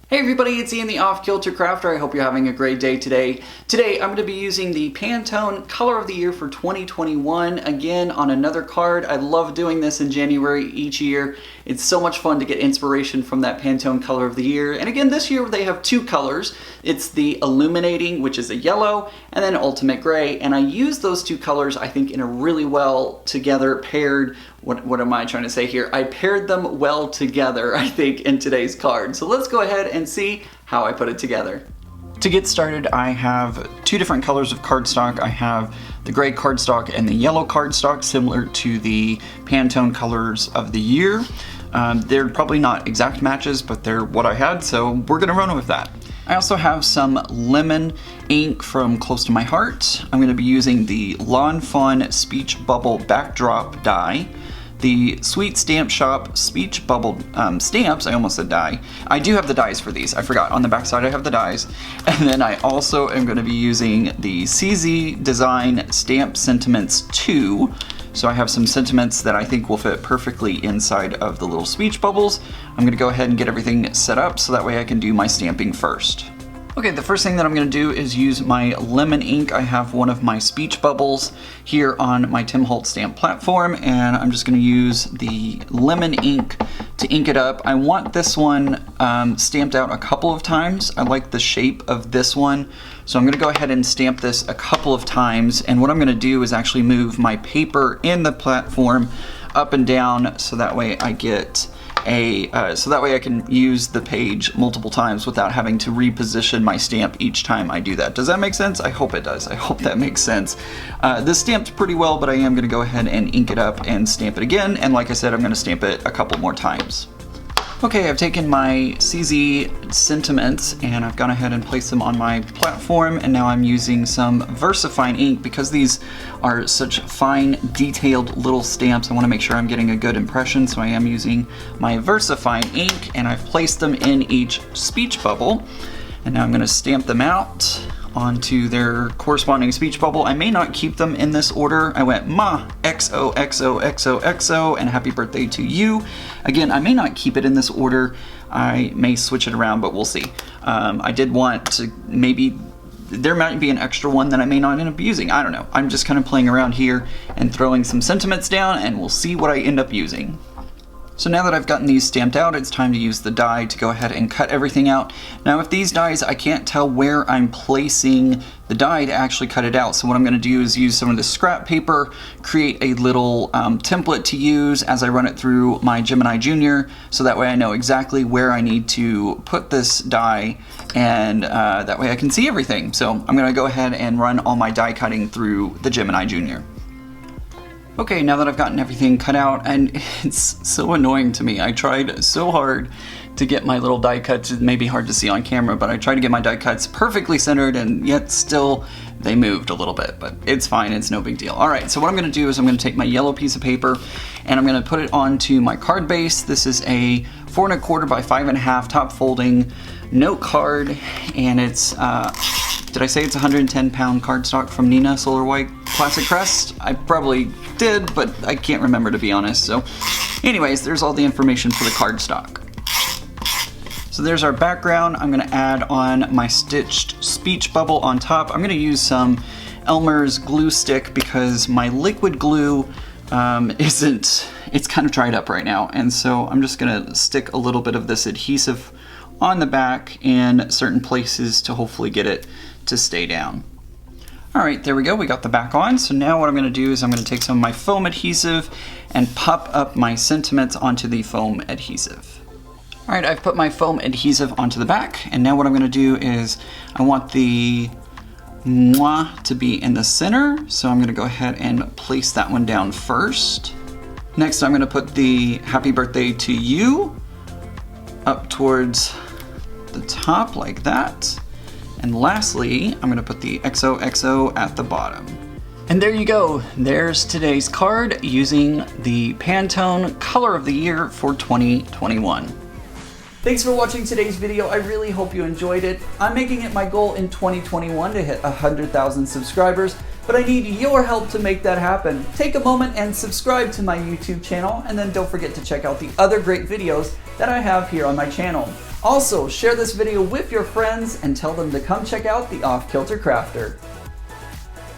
Hey everybody, it's Ian the Off Kilter Crafter. I hope you're having a great day today. Today I'm going to be using the Pantone Color of the Year for 2021 again on another card. I love doing this in January each year. It's so much fun to get inspiration from that Pantone Color of the Year. And again, this year they have two colors. It's the Illuminating, which is a yellow, and then Ultimate Gray. And I use those two colors, I think, in a really well together paired. What am I trying to say here? I paired them well together, I think, in today's card. So let's go ahead and see how I put it together. To get started, I have two different colors of cardstock. I have the gray cardstock and the yellow cardstock, similar to the Pantone Colors of the Year. They're probably not exact matches, but they're what I had, so we're gonna run with that. I also have some lemon ink from Close to My Heart. I'm gonna be using the Lawn Fawn Speech Bubble Backdrop die. The Sweet Stamp Shop Speech Bubble stamps, I almost said die. I do have the dies for these, I forgot. On the back side I have the dies. And then I also am going to be using the CZ Design Stamp Sentiments 2. So I have some sentiments that I think will fit perfectly inside of the little speech bubbles. I'm going to go ahead and get everything set up so that way I can do my stamping first. Okay, the first thing that I'm going to do is use my lemon ink. I have one of my speech bubbles here on my Tim Holtz stamp platform, and I'm just going to use the lemon ink to ink it up. I want this one stamped out a couple of times. I like the shape of this one, so I'm going to go ahead and stamp this a couple of times, and what I'm going to do is actually move my paper in the platform up and down so that way I get so that way I can use the page multiple times without having to reposition my stamp each time I do that. Does that make sense? I hope it does. I hope that makes sense. This stamped pretty well, but I am going to go ahead and ink it up and stamp it again, and like I said, I'm going to stamp it a couple more times. Okay, I've taken my CZ sentiments and I've gone ahead and placed them on my platform, and now I'm using some VersaFine ink because these are such fine, detailed little stamps. I want to make sure I'm getting a good impression, so I am using my VersaFine ink, and I've placed them in each speech bubble. And now I'm going to stamp them out onto their corresponding speech bubble. I may not keep them in this order. I went Ma, XO, XO, XO, XO, and happy birthday to you. Again, I may not keep it in this order. I may switch it around, but we'll see. I did want to maybe, there might be an extra one that I may not end up using. I don't know. I'm just kind of playing around here and throwing some sentiments down, and we'll see what I end up using. So now that I've gotten these stamped out, it's time to use the die to go ahead and cut everything out. Now with these dies, I can't tell where I'm placing the die to actually cut it out. So what I'm going to do is use some of the scrap paper, create a little template to use as I run it through my Gemini Junior, so that way I know exactly where I need to put this die, and that way I can see everything. So I'm going to go ahead and run all my die cutting through the Gemini Junior. Okay, now that I've gotten everything cut out, and it's so annoying to me. I tried so hard to get my little die cuts. It may be hard to see on camera, but I tried to get my die cuts perfectly centered, and yet still they moved a little bit, but it's fine, it's no big deal. All right, so what I'm gonna do is I'm gonna take my yellow piece of paper and I'm gonna put it onto my card base. This is a 4 1/4 by 5 1/2 top folding note card, and it's, did I say it's 110-pound cardstock from Nina Solar White Classic Crest? I probably did, but I can't remember, to be honest. So anyways, there's all the information for the cardstock. So there's our background. I'm gonna add on my stitched speech bubble on top. I'm gonna use some Elmer's glue stick because my liquid glue it's kind of dried up right now. And so I'm just gonna stick a little bit of this adhesive on the back in certain places to hopefully get it to stay down. All right, there we go, we got the back on. So now what I'm gonna do is I'm gonna take some of my foam adhesive and pop up my sentiments onto the foam adhesive. All right, I've put my foam adhesive onto the back, and now what I'm gonna do is I want the mwah to be in the center, so I'm gonna go ahead and place that one down first. Next, I'm gonna put the happy birthday to you up towards the top like that. And lastly, I'm gonna put the XOXO at the bottom. And there you go, there's today's card using the Pantone Color of the Year for 2021. Thanks for watching today's video. I really hope you enjoyed it. I'm making it my goal in 2021 to hit 100,000 subscribers. but I need your help to make that happen. Take a moment and subscribe to my YouTube channel, and then don't forget to check out the other great videos that I have here on my channel. Also, share this video with your friends and tell them to come check out the Off Kilter Crafter.